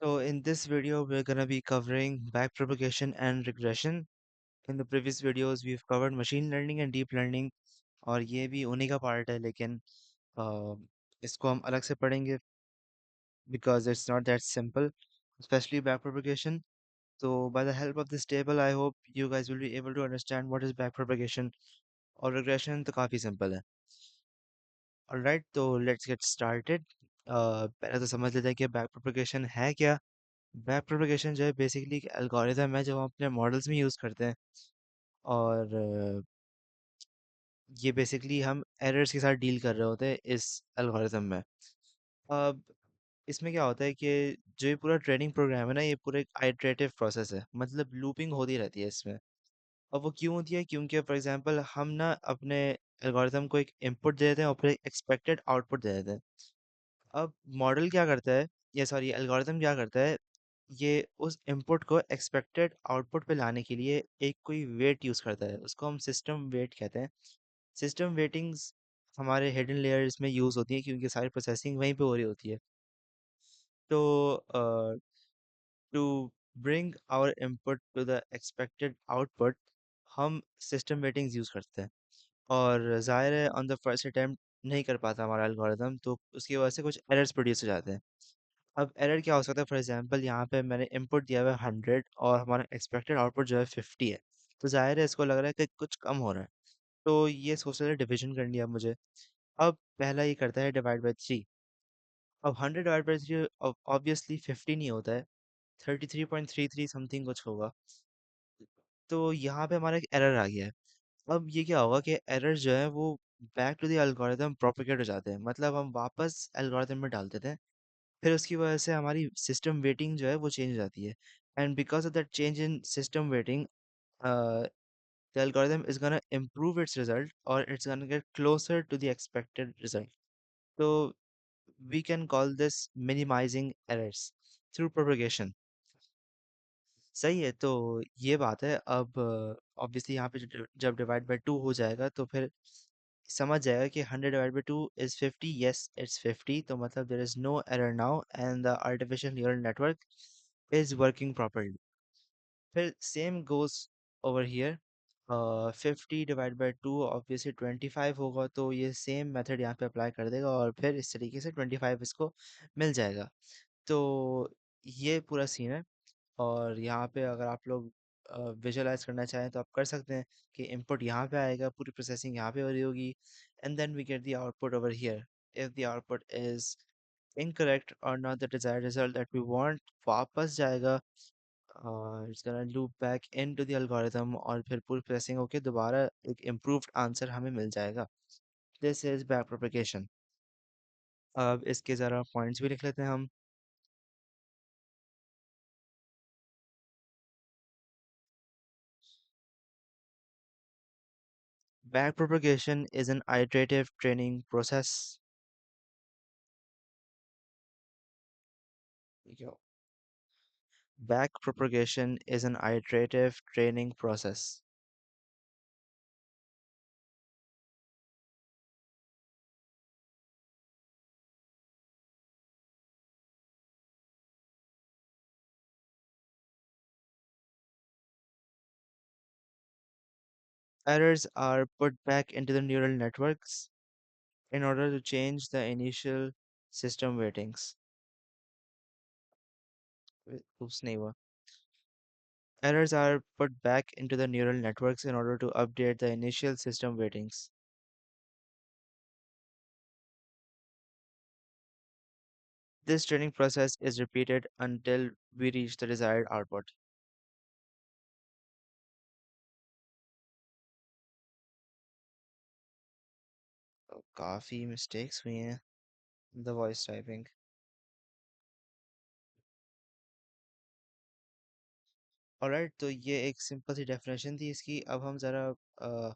So in this video, we're gonna be covering backpropagation and regression. In the previous videos, we've covered machine learning and deep learning, और ये भी उन्हीं का part है, लेकिन अ, इसको हम अलग से पढ़ेंगे because it's not that simple, especially backpropagation. So by the help of this table, I hope you guys will be able to understand what is backpropagation और regression तो काफी simple है. Alright, तो let's get started. पहले तो समझ लेते हैं कि backpropagation है क्या. बैक प्रोपगेशन जो है बेसिकली एक एल्गोरिथम है जो हम अपने मॉडल्स में यूज़ करते हैं, और ये बेसिकली हम एरर्स के साथ डील कर रहे होते हैं इस एल्गोरिथम में. अब इसमें क्या होता है कि जो ये पूरा ट्रेनिंग प्रोग्राम है ना, ये पूरा एक आइटरेटिव प्रोसेस है, मतलब लूपिंग होती रहती है इसमें. अब वो क्यों होती है? क्योंकि फॉर एग्जांपल हम ना अपने एल्गोरिथम को एक इनपुट दे देते हैं और फिर एक एक्सपेक्टेड आउटपुट दे देते हैं. अब मॉडल क्या करता है, या सॉरी एल्गोरिथम क्या करता है, ये उस इनपुट को एक्सपेक्टेड आउटपुट पे लाने के लिए एक कोई वेट यूज़ करता है, उसको हम सिस्टम वेट कहते हैं. सिस्टम वेटिंग्स हमारे हिडन लेयर्स में यूज़ होती है क्योंकि सारी प्रोसेसिंग वहीं पे हो रही होती है. तो to bring our input to the expected output हम सिस्टम वेटिंग्स यूज़ करते हैं. और ज़ाहिर है ऑन द फर्स्ट अटेम्प्ट नहीं कर पाता हमारा एल्गोरिथम, तो उसकी वजह से कुछ एरर्स प्रोड्यूस हो जाते हैं. अब एरर क्या हो सकता है? फॉर एग्जांपल यहाँ पे मैंने इनपुट दिया हुआ है 100 और हमारा एक्सपेक्टेड आउटपुट जो है 50 है. तो जाहिर है इसको लग रहा है कि कुछ कम हो रहा है. तो ये सोच रहे डिविजन करनी है अब मुझे. अब पहला ये करता है डिवाइड बाई 3. अब 100 डिवाइड बाई 3 ऑब्वियसली 50 नहीं होता है, 33.33 समथिंग कुछ होगा. तो यहाँ पे हमारा एक एरर आ गया है. अब ये क्या होगा कि एरर जो है वो back to the algorithm propagate हो जाते हैं, मतलब हम वापस एल्गोरिथम में डाल देते हैं. फिर उसकी वजह से हमारी सिस्टम वेटिंग जो है वो चेंज हो जाती है. And because of that change in system waiting, the algorithm is going to improve its result, or it's going to get closer to the expected result. So we can call this minimizing errors through propagation. सही है. तो ये बात है. अब obviously यहाँ पे जब डिवाइड बाय 2 हो जाएगा तो फिर समझ जाएगा कि 100 divide by 2 is 50. Yes, it's 50, तो मतलब there is no error now and the artificial neural network is working properly. फिर same goes over here. 50 divide by 2 obviously 25 होगा, तो ये सेम मेथड यहाँ पे अप्लाई कर देगा और फिर इस तरीके से 25 इसको मिल जाएगा. तो ये पूरा सीन है. और यहाँ पे अगर आप लोग विजुअलाइज करना चाहें तो आप कर सकते हैं कि इनपुट यहाँ पे आएगा, पूरी प्रोसेसिंग यहाँ पे हो रही होगी, and then we get the output over here. If the output is incorrect or not the desired result that we want, वापस जाएगा. It's gonna loop back into the algorithm और फिर पूरी प्रोसेसिंग होके दोबारा एक इम्प्रूव्ड आंसर हमें मिल जाएगा. This is back propagation. अब इसके ज़रा पॉइंट्स भी लिख लेते हैं हम. Backpropagation is an iterative training process. Yo. Backpropagation is an iterative training process. Errors are put back into the neural networks in order to change the initial system weightings. Oops, नहीं हुआ. Errors are put back into the neural networks in order to update the initial system weightings. This training process is repeated until we reach the desired output. तो काफ़ी mistakes हुई हैं the voice typing. Alright, तो ये एक simple सी definition थी इसकी. अब हम ज़रा अ,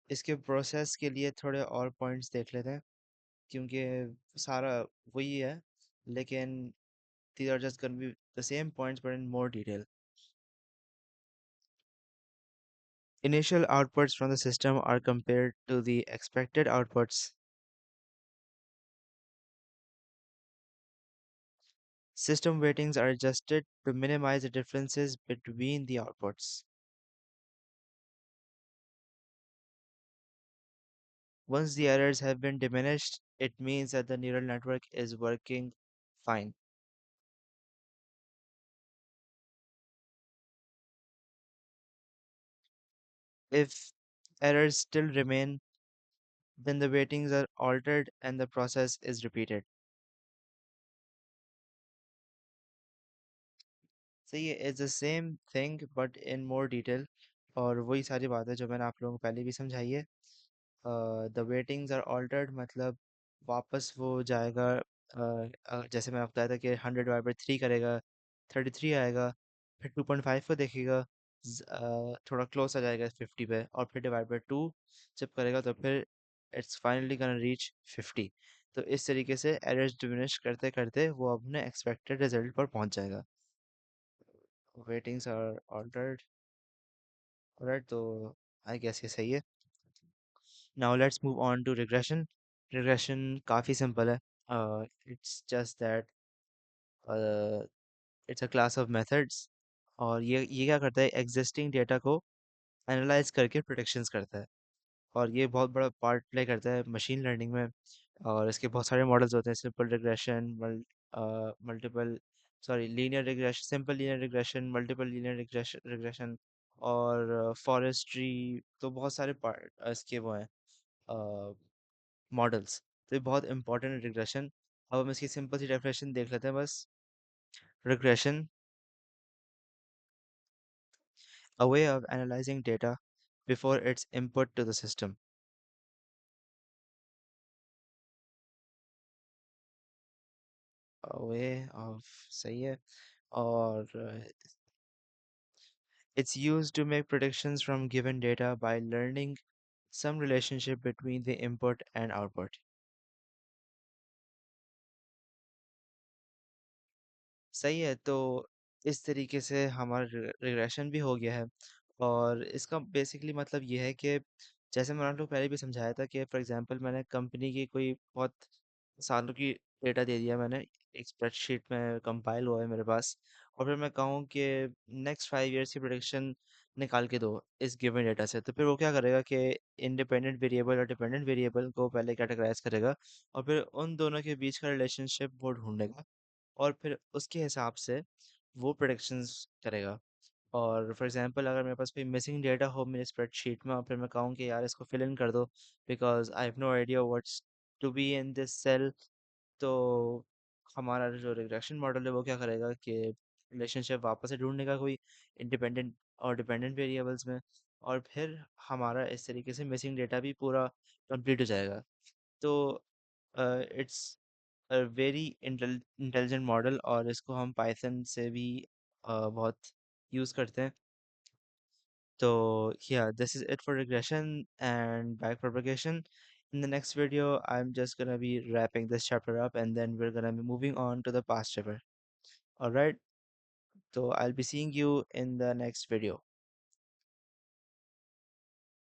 इसके प्रोसेस के लिए थोड़े और पॉइंट्स देख लेते हैं, क्योंकि सारा वही है, लेकिन these are just gonna be the same points but in more detail. Initial outputs from the system are compared to the expected outputs. System weightings are adjusted to minimize the differences between the outputs. Once the errors have been diminished, it means that the neural network is working fine. If errors still remain, then the weightings are altered and the process is repeated. So ये it's the same thing but in more detail और वही सारी बातें जो मैंने आप लोगों को पहले भी समझाई है. द वेटिंग्स आर ऑल्टर्ड मतलब वापस वो जाएगा. जैसे मैंने आपको बताया था कि 100/3 करेगा 33 आएगा. फिर 2.5 को देखेगा. थोड़ा क्लोज आ जाएगा 50 पे और फिर डिवाइड बाय 2 जब करेगा तो फिर इट्स फाइनली गोना रीच 50. तो इस तरीके से एरर्स डिमिनिश करते करते वो अपने एक्सपेक्टेड रिजल्ट पर पहुंच जाएगा. वेटिंग्स आर ऑल्टर्ड. ऑलराइट, तो आई गेस ये सही है. Now let's move on to regression. Regression काफ़ी सिंपल है. It's just that it's a class of methods. और ये क्या करता है, एग्जिस्टिंग डेटा को एनालाइज करके प्रोडिक्शंस करता है. और ये बहुत बड़ा पार्ट प्ले करता है मशीन लर्निंग में. और इसके बहुत सारे मॉडल्स होते हैं, simple regression, multiple sorry linear regression, simple linear regression, multiple linear regression और फॉरेस्ट्री. तो बहुत सारे पार्ट इसके वो हैं मॉडल्स. तो ये बहुत इंपॉर्टेंट है रिग्रेशन. अब हम इसकी सिंपल सी डेफिनेशन देख लेते हैं बस. Regression, a way of analyzing data before its input to the system. A way of, सही है. और it's used to make predictions from given data by learning some relationship between the input and output. सही है. तो इस तरीके से हमारा रिग्रेशन भी हो गया है. और इसका बेसिकली मतलब ये है कि जैसे मैंने आप लोग पहले भी समझाया था कि फॉर एग्जांपल मैंने कंपनी की कोई बहुत सालों की डेटा दे दिया मैंने, एक स्प्रेडशीट में कंपाइल हुआ है मेरे पास. और फिर मैं कहूँ कि नेक्स्ट 5 ईयर्स की प्रोडिक्शन निकाल के दो इस गिवन डेटा से, तो फिर वो क्या करेगा कि इंडिपेंडेंट वेरिएबल और डिपेंडेंट वेरिएबल को पहले कैटेगराइज करेगा और फिर उन दोनों के बीच का रिलेशनशिप वो ढूंढेगा और फिर उसके हिसाब से वो प्रोडिक्शंस करेगा. और फॉर एग्जांपल अगर मेरे पास कोई मिसिंग डेटा हो मेरी स्प्रेडशीट में और फिर मैं कहूँ कि यार इसको फिल इन कर दो because I have no idea what's to be in this cell. तो हमारा जो रिग्रेशन मॉडल है वो क्या करेगा कि रिलेशनशिप वापस से ढूंढने का कोई इंडिपेंडेंट और डिपेंडेंट वेरिएबल्स में. और फिर हमारा इस तरीके से मिसिंग डेटा भी पूरा कंप्लीट हो जाएगा. तो it's a very intelligent model और इसको हम पाइथन से भी बहुत यूज़ करते हैं. So yeah, this is it for regression and backpropagation. In the next video, I'm just gonna be wrapping this chapter up and then we're gonna be moving on to the past chapter. All right. So I'll be seeing you in the next video.